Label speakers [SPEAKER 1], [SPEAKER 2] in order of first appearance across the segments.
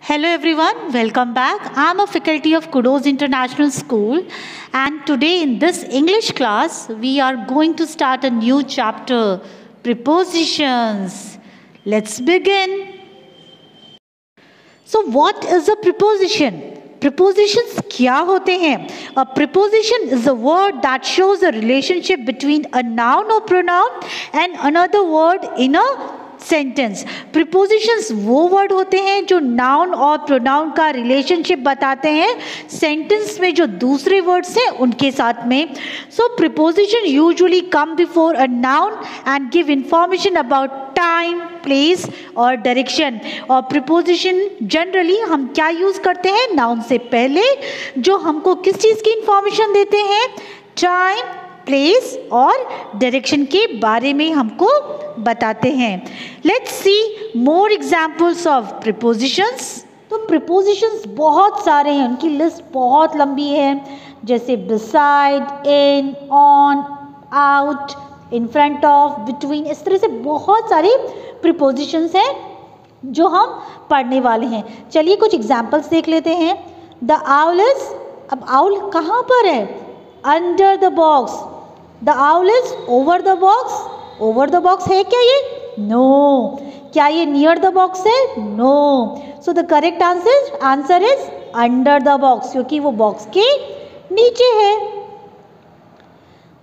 [SPEAKER 1] Hello everyone, welcome back. I am a faculty of Kudos International School, and today in this English class we are going to start a new chapter, prepositions. Let's begin. So what is a preposition? Prepositions क्या होते हैं? A preposition is a word that shows a relationship between a noun or pronoun and another word in a sentence. Prepositions वो word होते हैं जो noun और pronoun का relationship बताते हैं सेंटेंस में जो दूसरे वर्ड्स हैं उनके साथ में. So preposition usually come before a noun and give information about time, place और डायरेक्शन. और प्रीपोजिशन जनरली हम क्या यूज करते हैं? नाउन से पहले जो हमको किस चीज़ की इंफॉर्मेशन देते हैं? टाइम, प्लेस और डायरेक्शन के बारे में हमको बताते हैं. Let's see more examples of prepositions. तो प्रीपोजिशंस बहुत सारे हैं, उनकी लिस्ट बहुत लंबी है, जैसे beside, in, on, out, in front of, between. इस तरह से बहुत सारे प्रीपोजिशंस हैं जो हम पढ़ने वाले हैं. चलिए कुछ एग्जाम्पल्स देख लेते हैं. द आउल इज, अब आउल कहाँ पर है? Under the box. The owl is over the box. Over the box है क्या ये? नो. क्या ये नियर द बॉक्स है? No. So the correct answer is under the box, क्योंकि वो बॉक्स के नीचे है.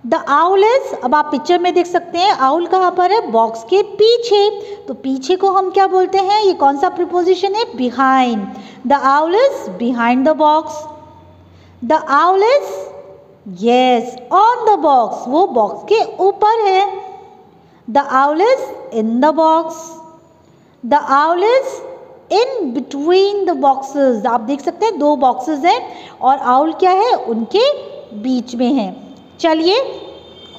[SPEAKER 1] द आउल इज, अब आप पिक्चर में देख सकते हैं आउल कहाँ पर है? बॉक्स के पीछे. तो पीछे को हम क्या बोलते हैं? ये कौन सा प्रीपोजिशन है? Behind. The owl is behind the box. The owl is, yes, on the box, वो बॉक्स के ऊपर है. The owl is in the box. The owl is in between the boxes. आप देख सकते हैं दो बॉक्सेस हैं और आउल क्या है? उनके बीच में है. चलिए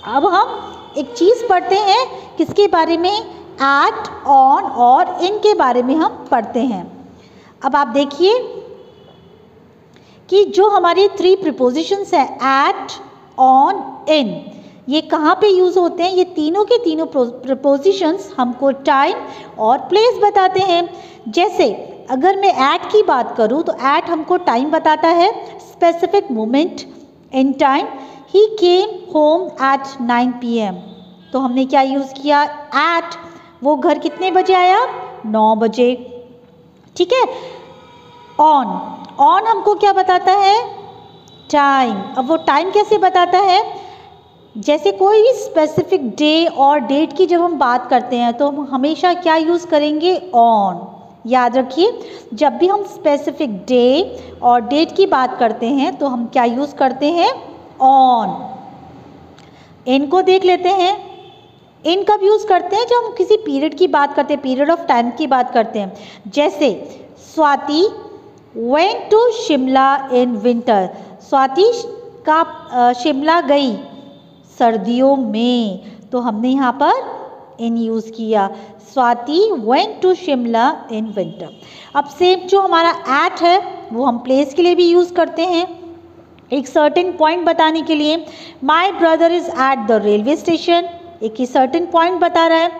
[SPEAKER 1] अब हम एक चीज़ पढ़ते हैं, किसके बारे में? एट, ऑन और इन के बारे में हम पढ़ते हैं. अब आप देखिए कि जो हमारी थ्री प्रीपोजिशंस हैं, एट, ऑन, इन, ये कहाँ पे यूज़ होते हैं? ये तीनों के तीनों प्रीपोजिशंस हमको टाइम और प्लेस बताते हैं. जैसे अगर मैं एट की बात करूँ तो एट हमको टाइम बताता है, specific moment in time. He came home at 9 PM. तो हमने क्या यूज़ किया? एट. वो घर कितने बजे आया? 9 बजे. ठीक है. ऑन, ऑन हमको क्या बताता है? टाइम. अब वो टाइम कैसे बताता है? जैसे कोई भी स्पेसिफिक डे और डेट की जब हम बात करते हैं तो हम हमेशा क्या यूज़ करेंगे? ऑन. याद रखिए, जब भी हम स्पेसिफिक डे और डेट की बात करते हैं तो हम क्या यूज़ करते हैं? ऑन. इनको देख लेते हैं. इन कब यूज़ करते हैं? जब हम किसी पीरियड की बात करते हैं, पीरियड ऑफ टाइम की बात करते हैं. जैसे Swati went to Shimla in winter. Swati का शिमला गई सर्दियों में, तो हमने यहाँ पर इन यूज़ किया. Swati went to Shimla in winter. अब सेम जो हमारा एट है वो हम प्लेस के लिए भी यूज़ करते हैं, एक सर्टेन पॉइंट बताने के लिए. My brother is at the railway station, एक ही सर्टेन पॉइंट बता रहा है.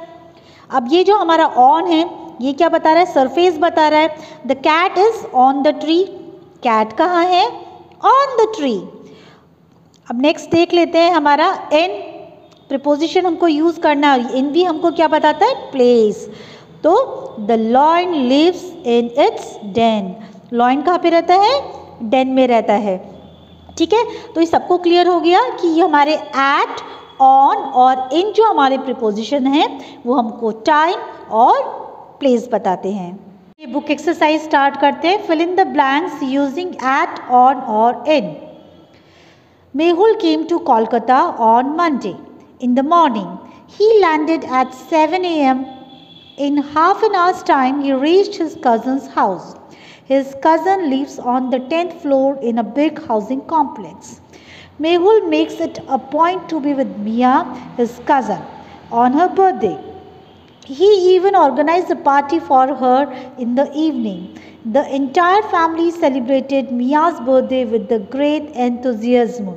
[SPEAKER 1] अब ये जो हमारा ऑन है ये क्या बता रहा है? सरफेस बता रहा है. The cat is on the tree. Cat कहाँ है? On the tree. अब नेक्स्ट देख लेते हैं हमारा इन. प्रीपोजिशन हमको यूज़ करना है. इन भी हमको क्या बताता है? प्लेस. तो the lion lives in its den. Lion कहाँ पे रहता है? डेन में रहता है. ठीक है. तो ये सबको क्लियर हो गया कि ये हमारे एट, ऑन और इन जो हमारे प्रीपोजिशन हैं वो हमको टाइम और प्लेस बताते हैं. ये बुक एक्सरसाइज स्टार्ट करते हैं. Fill in the blanks using at, on और in. Mehul came to Kolkata on Monday. In the morning he landed at 7 AM. In half an hour's time he reached his cousin's house. His cousin lives on the 10th floor in a big housing complex. Mehul makes it a point to be with Mia, his cousin, on her birthday. He even organized a party for her in the evening. The entire family celebrated Mia's birthday with the great enthusiasm.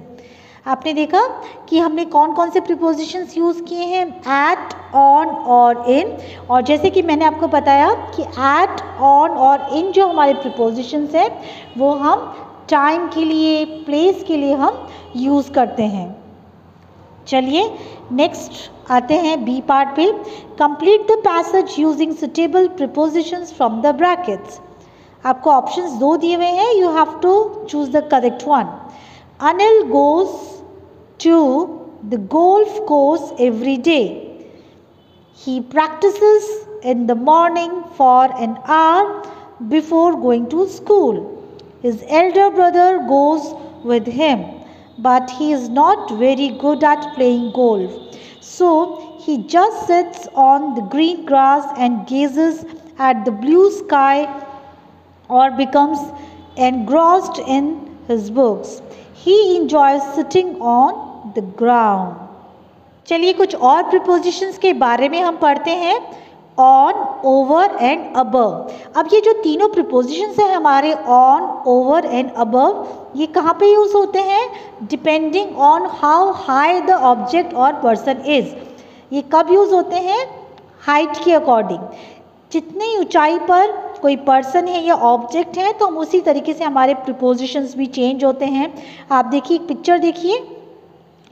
[SPEAKER 1] आपने देखा कि हमने कौन कौन से prepositions use किए हैं, eight, on और इन। और जैसे कि मैंने आपको बताया कि एट, ऑन और इन जो हमारे प्रीपोजिशंस हैं वो हम टाइम के लिए, प्लेस के लिए हम यूज़ करते हैं। चलिए नेक्स्ट आते हैं बी पार्ट पे। Complete the passage using suitable prepositions from the brackets. आपको ऑप्शंस 2 दिए हुए हैं, you have to choose the correct one. Anil goes to the golf course every day. He practises in the morning for an hour before going to school. His elder brother goes with him, but he is not very good at playing golf. So he just sits on the green grass and gazes at the blue sky or becomes engrossed in his books. He enjoys sitting on the ground. चलिए कुछ और prepositions के बारे में हम पढ़ते हैं। On, over and above. अब ये जो तीनों प्रीपोजिशंस हैं हमारे, ऑन, ओवर एंड अबव, ये कहाँ पे यूज़ होते हैं? Depending on how high the object और पर्सन इज़। ये कब यूज़ होते हैं? हाइट के अकॉर्डिंग। जितनी ऊंचाई पर कोई पर्सन है या ऑब्जेक्ट है तो हम उसी तरीके से हमारे प्रीपोजिशंस भी चेंज होते हैं। आप देखिए, एक पिक्चर देखिए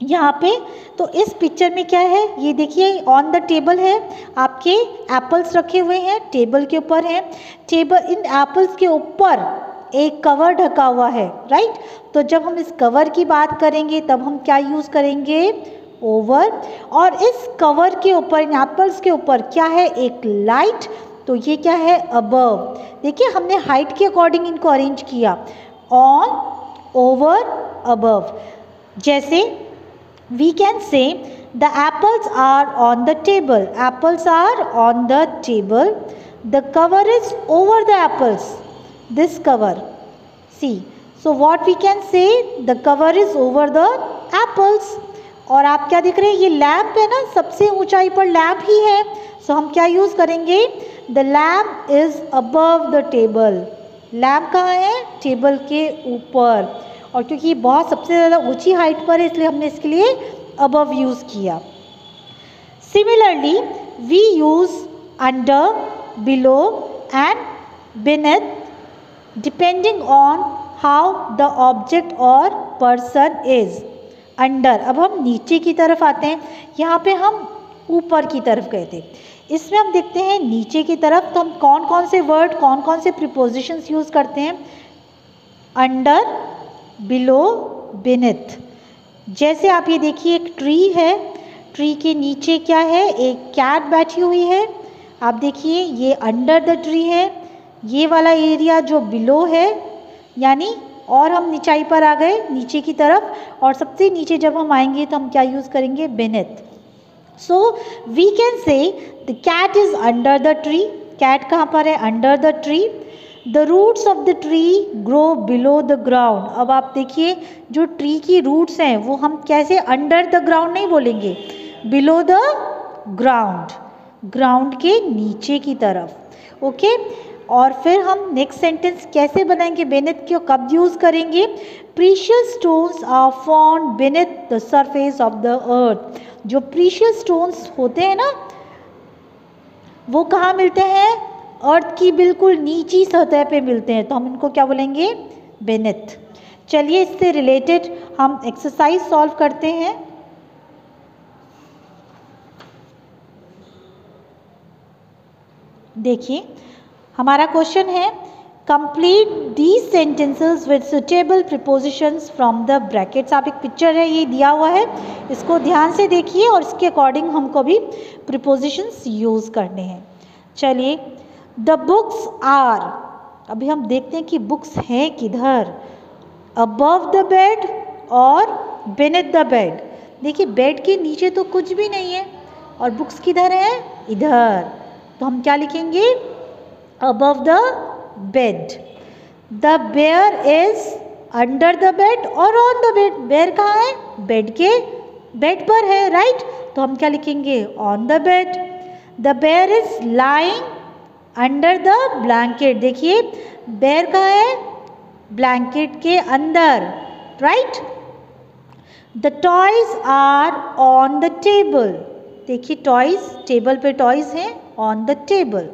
[SPEAKER 1] यहाँ पे, तो इस पिक्चर में क्या है, ये देखिए ऑन द टेबल है, आपके एप्पल्स रखे हुए हैं, टेबल के ऊपर है। टेबल, इन एप्पल्स के ऊपर एक कवर ढका हुआ है, राइट। तो जब हम इस कवर की बात करेंगे तब हम क्या यूज़ करेंगे? ओवर। और इस कवर के ऊपर, इन एप्पल्स के ऊपर क्या है? एक लाइट, तो ये क्या है? अबव। देखिए हमने हाइट के अकॉर्डिंग इनको अरेंज किया, ऑन, ओवर, अबव। जैसे we can say the apples are on the table. Apples are on the table. The cover is over the apples. This cover. See. So what we can say? The cover is over the apples. और आप क्या देख रहे हैं? ये lamp है ना, सबसे ऊंचाई पर लैम्प ही है। सो हम क्या यूज़ करेंगे? The lamp is above the table. Lamp कहाँ है? टेबल के ऊपर। और क्योंकि ये बहुत सबसे ज़्यादा ऊंची हाइट पर है इसलिए हमने इसके लिए अबव यूज़ किया। Similarly we use under, below and beneath depending on how the object और पर्सन इज़। अंडर, अब हम नीचे की तरफ आते हैं, यहाँ पे हम ऊपर की तरफ गए थे, इसमें हम देखते हैं नीचे की तरफ। तो हम कौन कौन से वर्ड, कौन कौन से प्रीपोजिशंस यूज़ करते हैं? Under, below, beneath. जैसे आप ये देखिए, एक ट्री है, ट्री के नीचे क्या है? एक कैट बैठी हुई है। आप देखिए ये अंडर द ट्री है, ये वाला एरिया जो बिलो है, यानी और हम नीचाई पर आ गए, नीचे की तरफ। और सबसे नीचे जब हम आएंगे तो हम क्या यूज़ करेंगे? Beneath. So we can say the cat is under the tree. Cat कहाँ पर है? Under the tree. The roots of the tree grow below the ground. अब आप देखिए जो ट्री की रूट्स हैं वो हम कैसे? अंडर द ग्राउंड नहीं बोलेंगे, बिलो द ग्राउंड, ग्राउंड के नीचे की तरफ। ओके। और फिर हम नेक्स्ट सेंटेंस कैसे बनाएंगे? बेनेथ को कब यूज़ करेंगे? Precious stones are found beneath the surface of the earth. जो प्रीशियस स्टोन्स होते हैं ना, वो कहाँ मिलते हैं? अर्थ की बिल्कुल नीची सतह पे मिलते हैं, तो हम इनको क्या बोलेंगे? बेनेथ। चलिए इससे रिलेटेड हम एक्सरसाइज सॉल्व करते हैं। देखिए हमारा क्वेश्चन है, complete these sentences with suitable prepositions from the brackets. आप एक पिक्चर है, ये दिया हुआ है, इसको ध्यान से देखिए और इसके अकॉर्डिंग हमको भी प्रीपोजिशंस यूज़ करने हैं। चलिए, द बुक्स आर, अभी हम देखते हैं कि बुक्स हैं किधर? अबव द बेड और बेनेथ द बेड। देखिए बेड के नीचे तो कुछ भी नहीं है और बुक्स किधर है? इधर। तो हम क्या लिखेंगे? Above the bed. The bear is under the bed और ऑन द बेड। बेयर कहाँ है? बेड के बेड पर है, राइट। तो हम क्या लिखेंगे? On the bed. The bear is lying under the blanket. देखिए बेयर कहाँ है? ब्लैंकेट के अंदर, right. The toys are on the table. देखिए टॉयज, टेबल पे टॉयज हैं, on the table.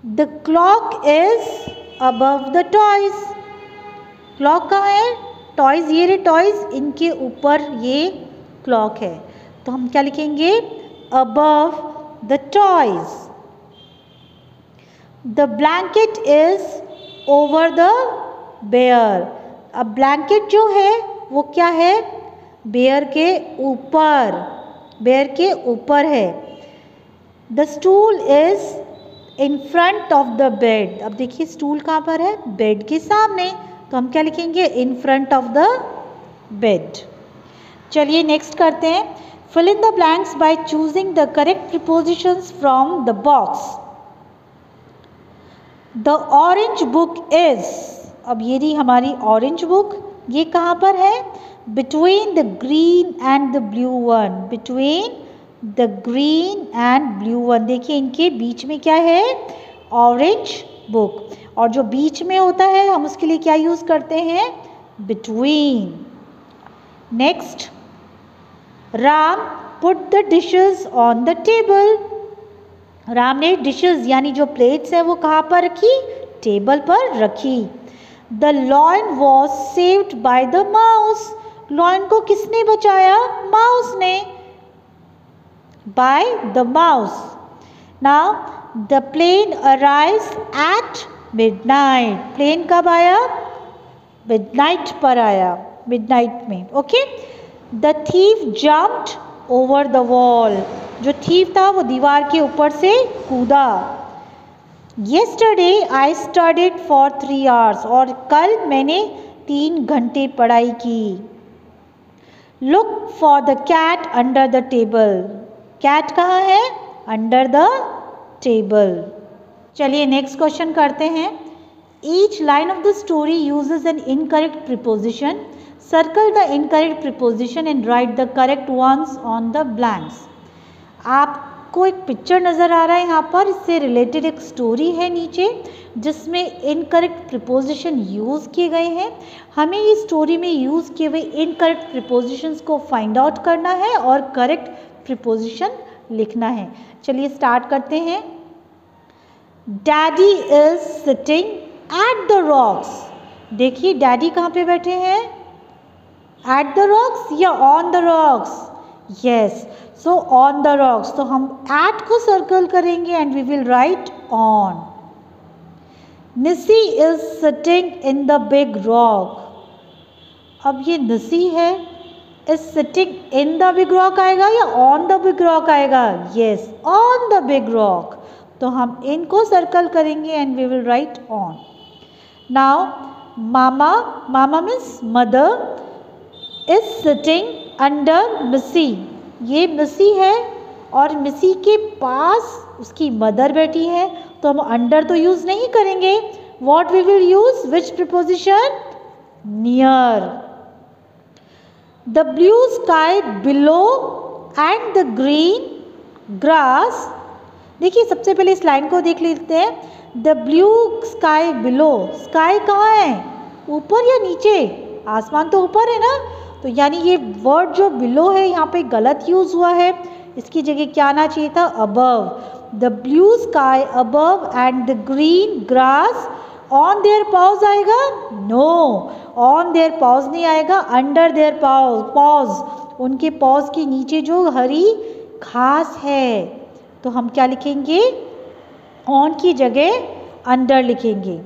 [SPEAKER 1] The clock is above the toys. Clock कहाँ है? टॉयज, ये रे टॉयज, इनके ऊपर ये क्लॉक है, तो हम क्या लिखेंगे? Above the toys. The blanket is over the bear. अब ब्लैंकेट जो है वो क्या है? बेयर के ऊपर, बेयर के ऊपर है। The stool is in front of the bed. अब देखिए स्टूल कहाँ पर है? बेड के सामने, तो हम क्या लिखेंगे? In front of the bed. चलिए नेक्स्ट करते हैं। Fill in the blanks by choosing the correct prepositions from the box. The orange book is. अब ये रही हमारी ऑरेंज बुक, ये कहाँ पर है? Between the green and the blue one. Between the green and blue one, देखिए इनके बीच में क्या है? Orange book. और जो बीच में होता है हम उसके लिए क्या यूज करते हैं? Between. Next, Ram put the dishes on the table. Ram ने डिशेस यानी जो प्लेट्स है वो कहाँ पर रखी? टेबल पर रखी। The lion was saved by the mouse. Lion को किसने बचाया? माउस ने। By the mouse. Now the plane arrives at midnight. Plane कब आया? मिडनाइट पर आया, मिडनाइट में। Okay. The thief jumped over the wall. जो थीफ था वो दीवार के ऊपर से कूदा। Yesterday I studied for 3 hours। और कल मैंने 3 घंटे पढ़ाई की। Look for the cat under the table। Cat कहाँ है? Under the table. चलिए नेक्स्ट क्वेश्चन करते हैं। Each line of the story uses an incorrect preposition. Circle the incorrect preposition and write the correct ones on the blanks। आपको एक picture नज़र आ रहा है यहाँ पर, इससे रिलेटेड एक स्टोरी है नीचे जिसमें इनकरेक्ट प्रिपोजिशन यूज़ किए गए हैं। हमें इस स्टोरी में यूज़ किए हुए इनकरेक्ट प्रिपोजिशंस को फाइंड आउट करना है और करेक्ट प्रिपोजिशन लिखना है। चलिए स्टार्ट करते हैं। Daddy is sitting at the rocks. देखिए डैडी कहाँ पे बैठे हैं? एट द रॉक्स या on the rocks? Yes, so on the rocks. तो हम एट को सर्कल करेंगे and we will write on. Nisi is sitting in the big rock. अब ये निसी है, is sitting in the big rock आएगा या ऑन द बिग रॉक आएगा? Yes, on the big rock. तो हम इनको सर्कल करेंगे and we will write on. Now mama, mama means mother, is sitting under Missy. ये मिसी है और मिसी के पास उसकी मदर बैठी है, तो हम अंडर तो यूज नहीं करेंगे। What we will use? Which preposition? Near. The blue sky below and the green grass. देखिए सबसे पहले इस लाइन को देख लेते हैं। The blue sky below, sky कहाँ है? ऊपर या नीचे? आसमान तो ऊपर है ना, तो यानी ये वर्ड जो बिलो है यहाँ पे गलत यूज हुआ है। इसकी जगह क्या आना चाहिए था? Above. The blue sky above and the green grass on their pause आएगा? नो, ऑन देयर पॉज नहीं आएगा, अंडर देयर पॉज। उनके पॉज के नीचे जो हरी घास है, तो हम क्या लिखेंगे? ऑन की जगह अंडर लिखेंगे।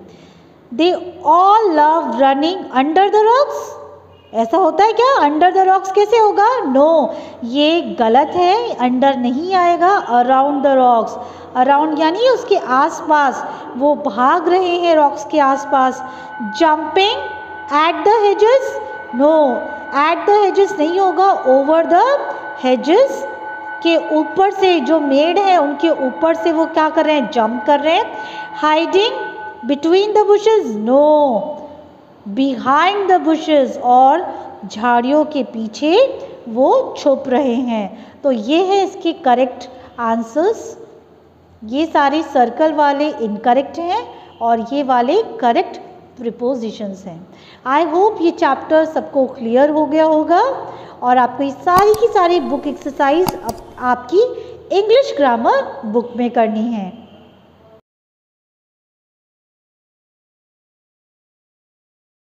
[SPEAKER 1] They all love running under the rocks. ऐसा होता है क्या? अंडर द रॉक्स कैसे होगा? नो, ये गलत है, अंडर नहीं आएगा, अराउंड द रॉक्स। अराउंड यानी उसके आसपास, वो भाग रहे हैं रॉक्स के आसपास। Jumping at the hedges? No, at the hedges नहीं होगा, ओवर द हेजेस के ऊपर से, जो मेड है उनके ऊपर से वो क्या कर रहे हैं? जंप कर रहे हैं। Hiding between the bushes? No, behind the bushes, और झाड़ियों के पीछे वो छुप रहे हैं। तो ये है इसके करेक्ट आंसर्स। ये सारे सर्कल वाले इनकरेक्ट हैं और ये वाले करेक्ट प्रिपोजिशंस हैं। आई होप ये चैप्टर सबको क्लियर हो गया होगा और आपको ये सारी की सारी बुक एक्सरसाइज आपकी इंग्लिश ग्रामर बुक में करनी है।